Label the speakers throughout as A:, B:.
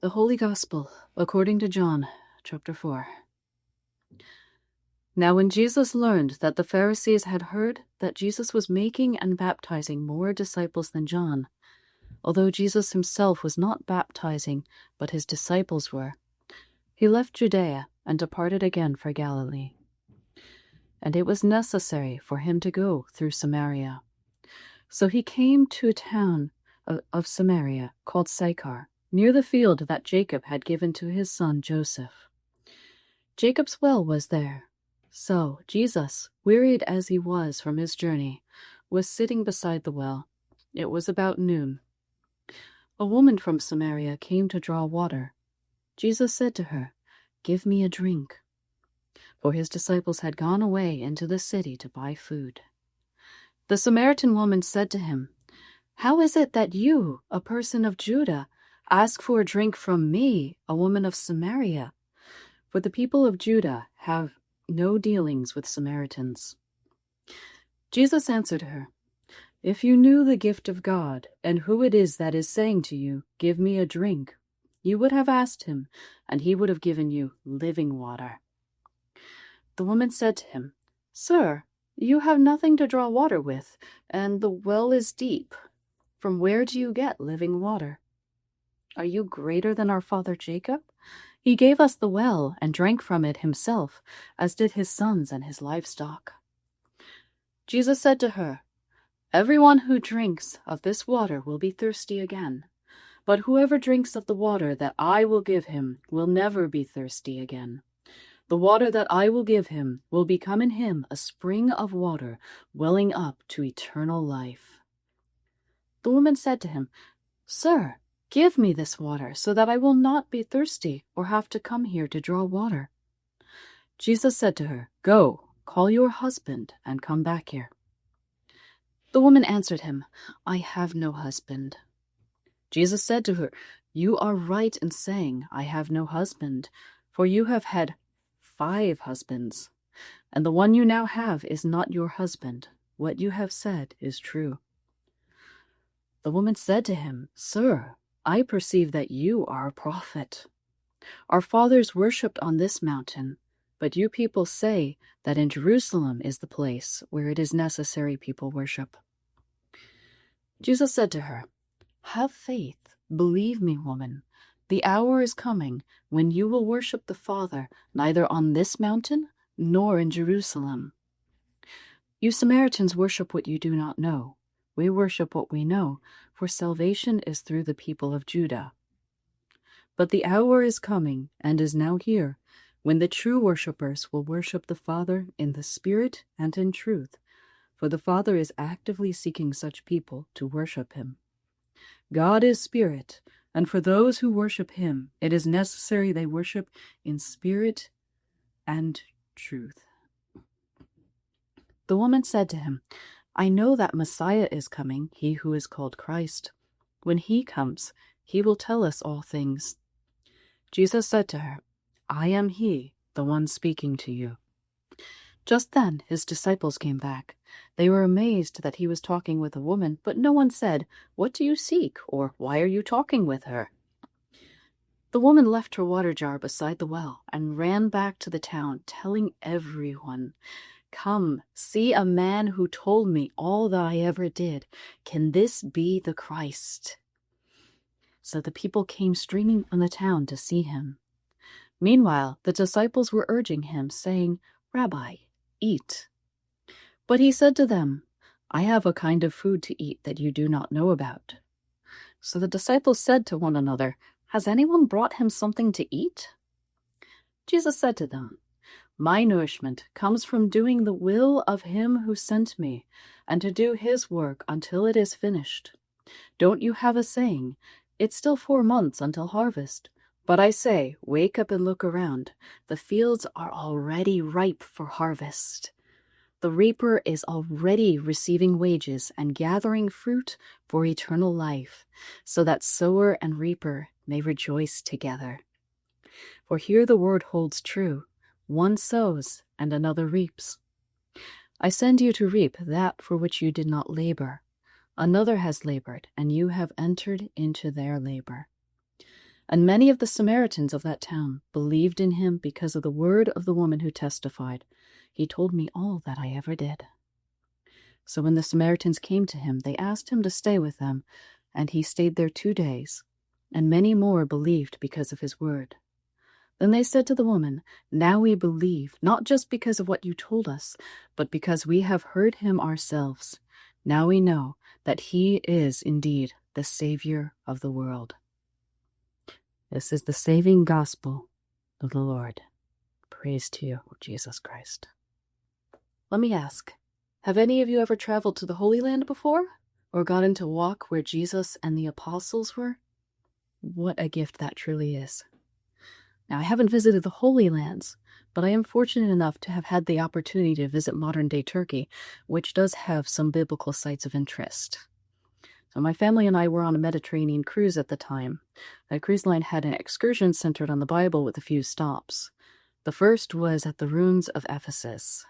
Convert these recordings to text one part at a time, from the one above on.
A: The Holy Gospel, according to John, chapter 4. Now when Jesus learned that the Pharisees had heard that Jesus was making and baptizing more disciples than John, although Jesus himself was not baptizing, but his disciples were, he left Judea and departed again for Galilee. And it was necessary for him to go through Samaria. So he came to a town of Samaria called Sychar, near the field that Jacob had given to his son Joseph. Jacob's well was there. So Jesus, wearied as he was from his journey, was sitting beside the well. It was about noon. A woman from Samaria came to draw water. Jesus said to her, "Give me a drink." For his disciples had gone away into the city to buy food. The Samaritan woman said to him, "How is it that you, a person of Judah, ask for a drink from me, a woman of Samaria? For the people of Judah have no dealings with Samaritans." Jesus answered her, "If you knew the gift of God, and who it is that is saying to you, 'Give me a drink,' you would have asked him, and he would have given you living water." The woman said to him, "Sir, you have nothing to draw water with, and the well is deep. From where do you get living water? Are you greater than our father Jacob? He gave us the well and drank from it himself, as did his sons and his livestock." Jesus said to her, "Everyone who drinks of this water will be thirsty again, but whoever drinks of the water that I will give him will never be thirsty again. The water that I will give him will become in him a spring of water welling up to eternal life." The woman said to him, "Sir, give me this water so that I will not be thirsty or have to come here to draw water." Jesus said to her, "Go, call your husband and come back here." The woman answered him, "I have no husband." Jesus said to her, "You are right in saying, 'I have no husband,' for you have had 5 husbands, and the one you now have is not your husband. What you have said is true." The woman said to him, "Sir, I perceive that you are a prophet. Our fathers worshipped on this mountain, but you people say that in Jerusalem is the place where it is necessary people worship." Jesus said to her, "Have faith, believe me, woman. The hour is coming when you will worship the Father neither on this mountain nor in Jerusalem. You Samaritans worship what you do not know. We worship what we know, for salvation is through the people of Judah. But the hour is coming, and is now here, when the true worshippers will worship the Father in the Spirit and in truth, for the Father is actively seeking such people to worship him. God is Spirit, and for those who worship him, it is necessary they worship in spirit and truth." The woman said to him, "I know that Messiah is coming, he who is called Christ. When he comes, he will tell us all things." Jesus said to her, "I am he, the one speaking to you." Just then his disciples came back. They were amazed that he was talking with a woman, but no one said, "What do you seek?" or "Why are you talking with her?" The woman left her water jar beside the well and ran back to the town, telling everyone, "Come, see a man who told me all that I ever did. Can this be the Christ?" So the people came streaming from the town to see him. Meanwhile, the disciples were urging him, saying, "Rabbi, eat." But he said to them, "I have a kind of food to eat that you do not know about." So the disciples said to one another, "Has anyone brought him something to eat?" Jesus said to them, "My nourishment comes from doing the will of him who sent me, and to do his work until it is finished. Don't you have a saying, 'It's still 4 months until harvest'? But I say, wake up and look around. The fields are already ripe for harvest. The reaper is already receiving wages and gathering fruit for eternal life, so that sower and reaper may rejoice together. For here the word holds true. One sows and another reaps. I send you to reap that for which you did not labor. Another has labored, and you have entered into their labor." And many of the Samaritans of that town believed in him because of the word of the woman who testified, "He told me all that I ever did." So when the Samaritans came to him, they asked him to stay with them, and he stayed there 2 days, and many more believed because of his word. Then they said to the woman, "Now we believe, not just because of what you told us, but because we have heard him ourselves. Now we know that he is indeed the Savior of the world." This is the saving gospel of the Lord. Praise to you, O Jesus Christ. Let me ask, have any of you ever traveled to the Holy Land before? Or gotten to walk where Jesus and the apostles were? What a gift that truly is. Now, I haven't visited the Holy Lands, but I am fortunate enough to have had the opportunity to visit modern-day Turkey, which does have some biblical sites of interest. So my family and I were on a Mediterranean cruise at the time. That cruise line had an excursion centered on the Bible with a few stops. The first was at the ruins of Ephesus.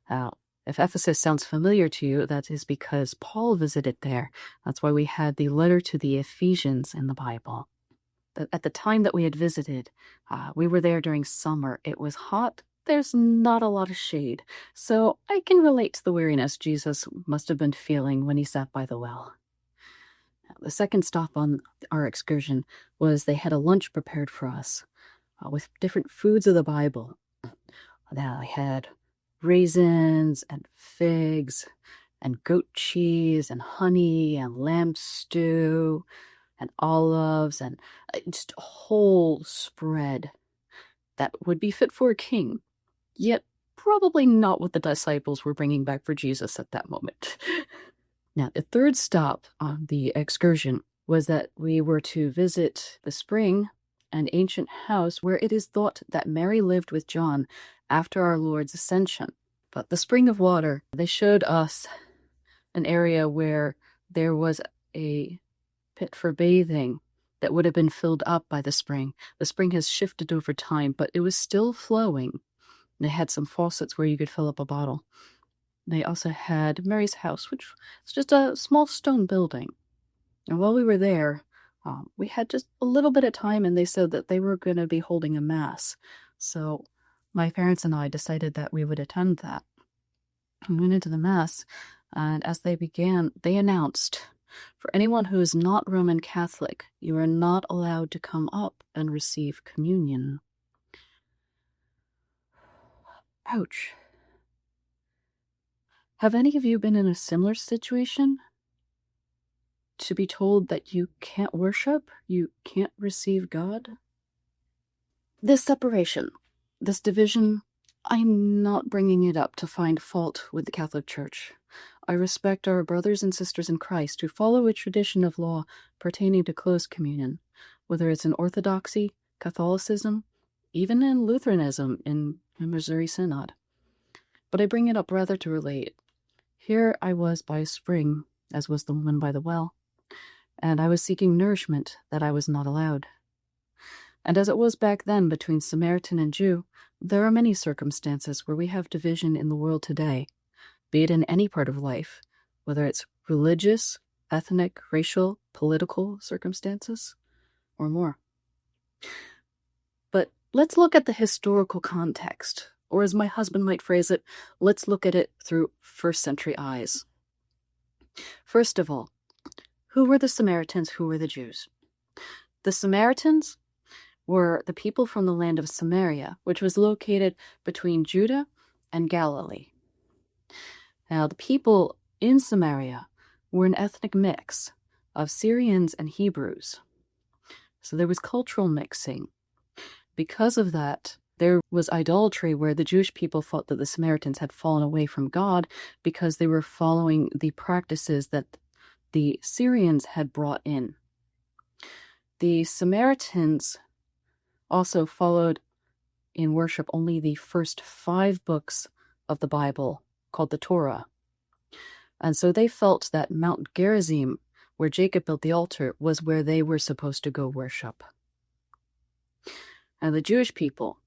A: Now, if Ephesus sounds familiar to you, that is because Paul visited there. That's why we had the letter to the Ephesians in the Bible. At the time that we had visited, we were there during summer. It was hot. There's not a lot of shade. So I can relate to the weariness Jesus must have been feeling when he sat by the well. The second stop on our excursion was they had a lunch prepared for us with different foods of the Bible. Now, I had raisins and figs and goat cheese and honey and lamb stew and olives and just a whole spread that would be fit for a king, yet probably not what the disciples were bringing back for Jesus at that moment. Now, the third stop on the excursion was that we were to visit the spring, an ancient house where it is thought that Mary lived with John after our Lord's ascension. But the spring of water, they showed us an area where there was a pit for bathing that would have been filled up by the spring. The spring has shifted over time, but it was still flowing. They had some faucets where you could fill up a bottle. They also had Mary's house, which was just a small stone building. And while we were there, we had just a little bit of time, and they said that they were going to be holding a mass. So my parents and I decided that we would attend that. We went into the mass, and as they began, they announced, "For anyone who is not Roman Catholic, you are not allowed to come up and receive communion." Ouch. Have any of you been in a similar situation? To be told that you can't worship, you can't receive God? This separation, this division, I'm not bringing it up to find fault with the Catholic Church. I respect our brothers and sisters in Christ who follow a tradition of law pertaining to close communion, whether it's in Orthodoxy, Catholicism, even in Lutheranism in the Missouri Synod. But I bring it up rather to relate. Here I was by a spring, as was the woman by the well, and I was seeking nourishment that I was not allowed. And as it was back then between Samaritan and Jew, there are many circumstances where we have division in the world today, be it in any part of life, whether it's religious, ethnic, racial, political circumstances, or more. But let's look at the historical context, or as my husband might phrase it, let's look at it through first-century eyes. First of all, who were the Samaritans? Who were the Jews? The Samaritans were the people from the land of Samaria, which was located between Judah and Galilee. Now, the people in Samaria were an ethnic mix of Syrians and Hebrews. So there was cultural mixing. Because of that, there was idolatry where the Jewish people thought that the Samaritans had fallen away from God because they were following the practices that the Syrians had brought in. The Samaritans also followed in worship only the first 5 books of the Bible, called the Torah. And so they felt that Mount Gerizim, where Jacob built the altar, was where they were supposed to go worship. And the Jewish people,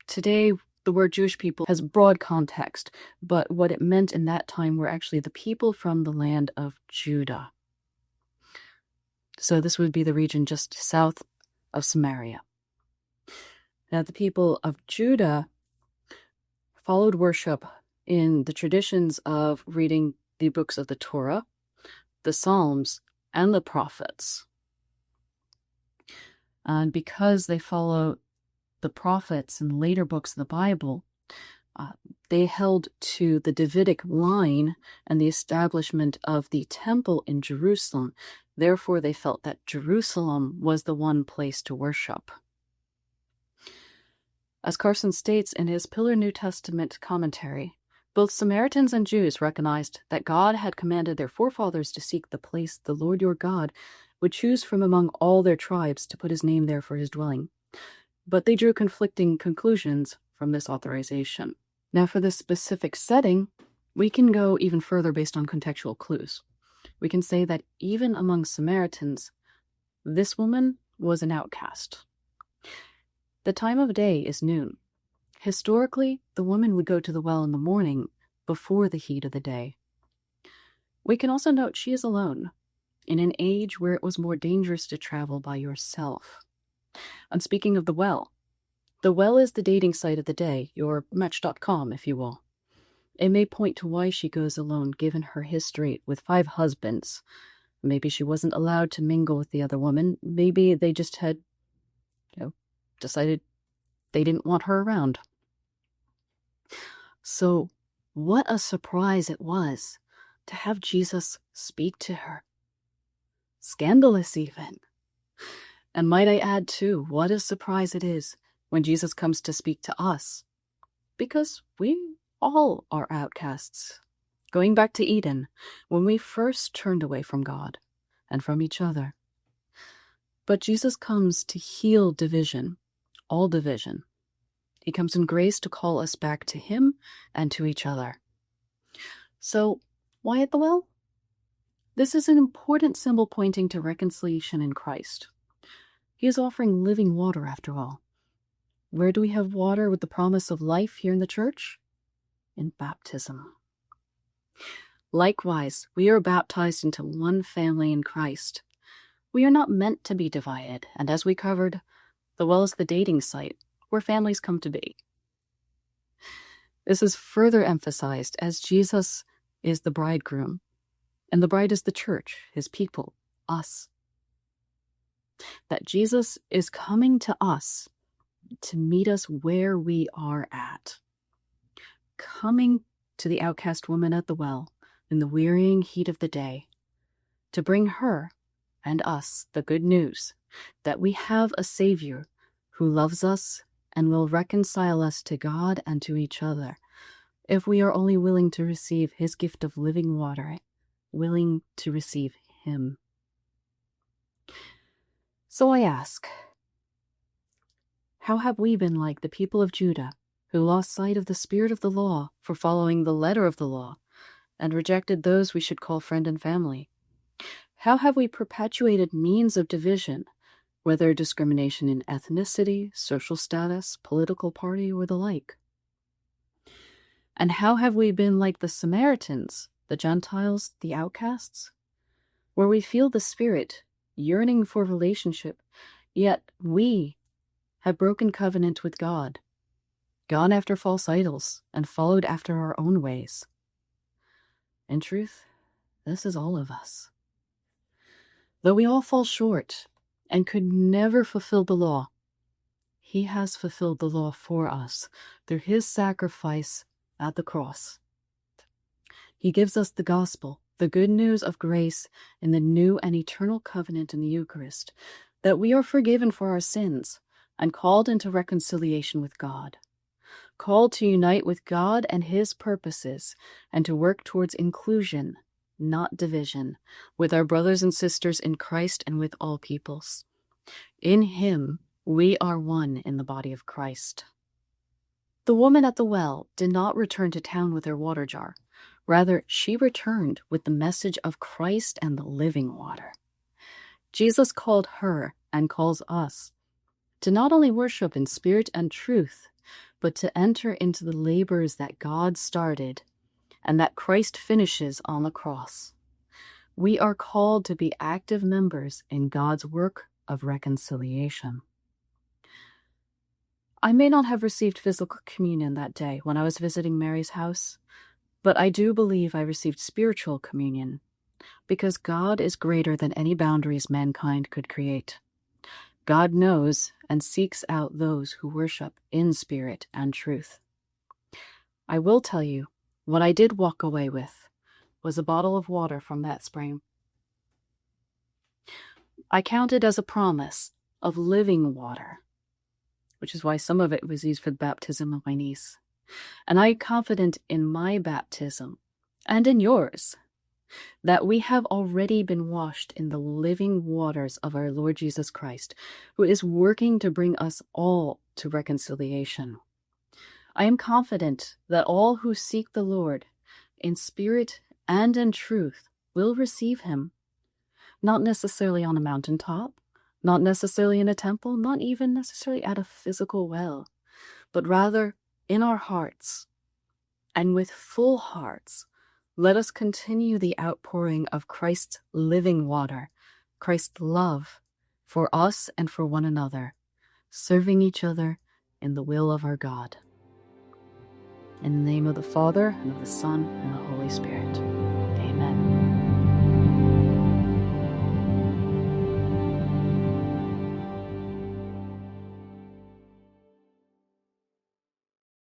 A: today the word Jewish people has broad context, but what it meant in that time were actually the people from the land of Judah. So this would be the region just south of Samaria. Now, the people of Judah followed worship in the traditions of reading the books of the Torah, the Psalms, and the prophets. And because they follow the prophets and later books of the Bible, they held to the Davidic line and the establishment of the temple in Jerusalem. Therefore, they felt that Jerusalem was the one place to worship. As Carson states in his Pillar New Testament commentary, both Samaritans and Jews recognized that God had commanded their forefathers to seek the place the Lord your God would choose from among all their tribes to put his name there for his dwelling. But they drew conflicting conclusions from this authorization. Now, for this specific setting, we can go even further based on contextual clues. We can say that even among Samaritans, this woman was an outcast. The time of day is noon. Historically, the woman would go to the well in the morning before the heat of the day. We can also note she is alone, in an age where it was more dangerous to travel by yourself. And speaking of the well is the dating site of the day, your Match.com, if you will. It may point to why she goes alone, given her history with 5 husbands. Maybe she wasn't allowed to mingle with the other woman. Maybe they just had, decided they didn't want her around. So, what a surprise it was to have Jesus speak to her. Scandalous even. And might I add too, what a surprise it is when Jesus comes to speak to us. Because we all are outcasts. Going back to Eden, when we first turned away from God and from each other. But Jesus comes to heal division, all division. He comes in grace to call us back to him and to each other. So, why at the well? This is an important symbol pointing to reconciliation in Christ. He is offering living water after all. Where do we have water with the promise of life here in the church? In baptism. Likewise, we are baptized into one family in Christ. We are not meant to be divided, and as we covered, the well is the dating site where families come to be. This is further emphasized as Jesus is the bridegroom, and the bride is the church, his people, us. That Jesus is coming to us to meet us where we are at. Coming to the outcast woman at the well in the wearying heat of the day, to bring her and us the good news that we have a Savior who loves us and will reconcile us to God and to each other, if we are only willing to receive his gift of living water, willing to receive him. So I ask, how have we been like the people of Judah, who lost sight of the spirit of the law for following the letter of the law, and rejected those we should call friend and family? How have we perpetuated means of division, whether discrimination in ethnicity, social status, political party, or the like? And how have we been like the Samaritans, the Gentiles, the outcasts, where we feel the Spirit yearning for relationship, yet we have broken covenant with God, gone after false idols, and followed after our own ways? In truth, this is all of us. Though we all fall short and could never fulfill the law, he has fulfilled the law for us through his sacrifice at the cross. He gives us the gospel, the good news of grace in the new and eternal covenant in the Eucharist, that we are forgiven for our sins and called into reconciliation with God, called to unite with God and his purposes and to work towards inclusion, not division, with our brothers and sisters in Christ and with all peoples. In him, we are one in the body of Christ. The woman at the well did not return to town with her water jar. Rather, she returned with the message of Christ and the living water. Jesus called her and calls us to not only worship in spirit and truth, but to enter into the labors that God started and that Christ finishes on the cross. We are called to be active members in God's work of reconciliation. I may not have received physical communion that day when I was visiting Mary's house, but I do believe I received spiritual communion, because God is greater than any boundaries mankind could create. God knows and seeks out those who worship in spirit and truth. I will tell you, what I did walk away with was a bottle of water from that spring. I count it as a promise of living water, which is why some of it was used for the baptism of my niece. And I am confident in my baptism and in yours that we have already been washed in the living waters of our Lord Jesus Christ, who is working to bring us all to reconciliation. I am confident that all who seek the Lord in spirit and in truth will receive him, not necessarily on a mountaintop, not necessarily in a temple, not even necessarily at a physical well, but rather in our hearts. And with full hearts, let us continue the outpouring of Christ's living water, Christ's love for us and for one another, serving each other in the will of our God. In the name of the Father, and of the Son, and the Holy Spirit. Amen.